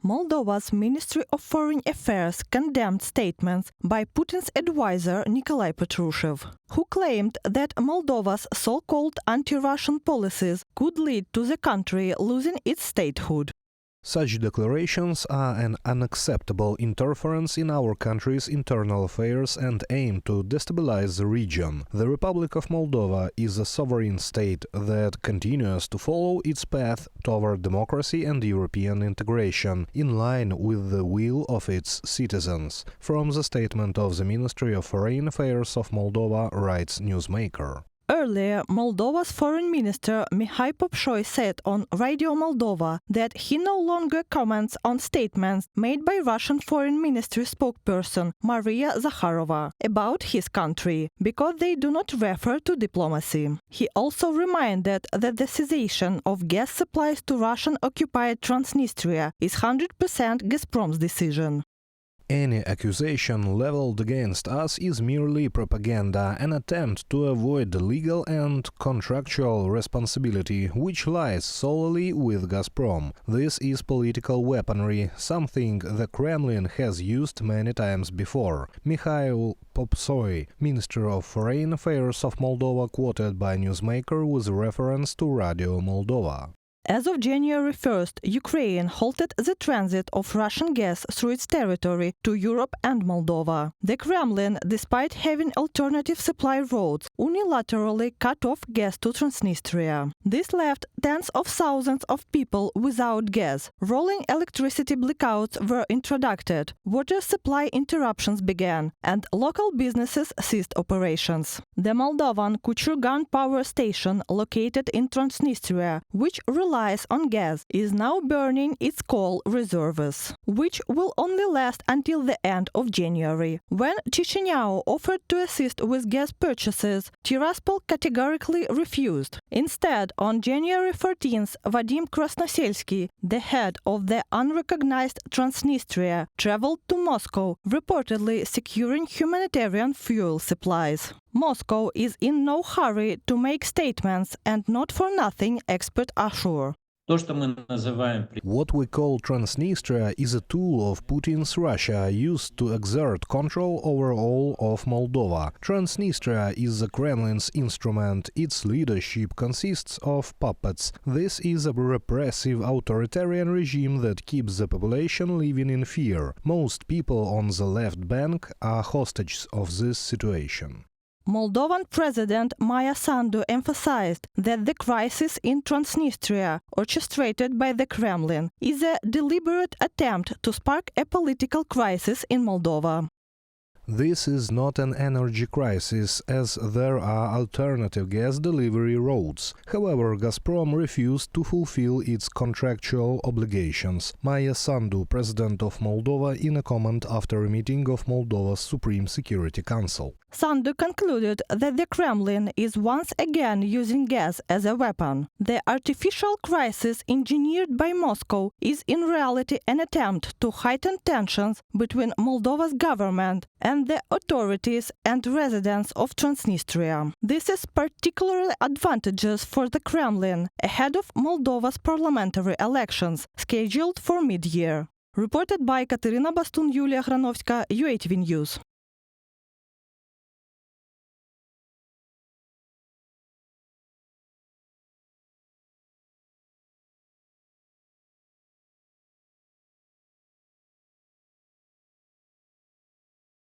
Moldova's Ministry of Foreign Affairs condemned statements by Putin's advisor Nikolai Patrushev, who claimed that Moldova's so-called anti-Russian policies could lead to the country losing its statehood. Such declarations are an unacceptable interference in our country's internal affairs and aim to destabilize the region. The Republic of Moldova is a sovereign state that continues to follow its path toward democracy and European integration, in line with the will of its citizens. From the statement of the Ministry of Foreign Affairs of Moldova, writes Newsmaker. Earlier, Moldova's foreign minister Mihai Popșoi said on Radio Moldova that he no longer comments on statements made by Russian Foreign Ministry spokesperson Maria Zakharova about his country, because they do not refer to diplomacy. He also reminded that the cessation of gas supplies to Russian-occupied Transnistria is 100% Gazprom's decision. Any accusation leveled against us is merely propaganda, an attempt to avoid legal and contractual responsibility, which lies solely with Gazprom. This is political weaponry, something the Kremlin has used many times before. Mikhail Popșoi, Minister of Foreign Affairs of Moldova, quoted by Newsmaker with reference to Radio Moldova. As of January 1st, Ukraine halted the transit of Russian gas through its territory to Europe and Moldova. The Kremlin, despite having alternative supply routes, unilaterally cut off gas to Transnistria. This left tens of thousands of people without gas. Rolling electricity blackouts were introduced, water supply interruptions began, and local businesses ceased operations. The Moldovan Kuchurgan power station, located in Transnistria, which relies on gas, is now burning its coal reserves, which will only last until the end of January. When Chisinau offered to assist with gas purchases, Tiraspol categorically refused. Instead, on January 14th, Vadim Krasnoselsky, the head of the unrecognized Transnistria, traveled to Moscow, reportedly securing humanitarian fuel supplies. Moscow is in no hurry to make statements, and not for nothing, experts assure. What we call Transnistria is a tool of Putin's Russia used to exert control over all of Moldova. Transnistria is the Kremlin's instrument. Its leadership consists of puppets. This is a repressive authoritarian regime that keeps the population living in fear. Most people on the left bank are hostages of this situation. Moldovan President Maia Sandu emphasized that the crisis in Transnistria, orchestrated by the Kremlin, is a deliberate attempt to spark a political crisis in Moldova. This is not an energy crisis, as there are alternative gas delivery routes. However, Gazprom refused to fulfill its contractual obligations. Maia Sandu, President of Moldova, in a comment after a meeting of Moldova's Supreme Security Council. Sandu concluded that the Kremlin is once again using gas as a weapon. The artificial crisis engineered by Moscow is in reality an attempt to heighten tensions between Moldova's government and the authorities and residents of Transnistria. This is particularly advantageous for the Kremlin ahead of Moldova's parliamentary elections, scheduled for mid-year. Reported by Katerina Bastun, Yulia Hranovska, UATV News.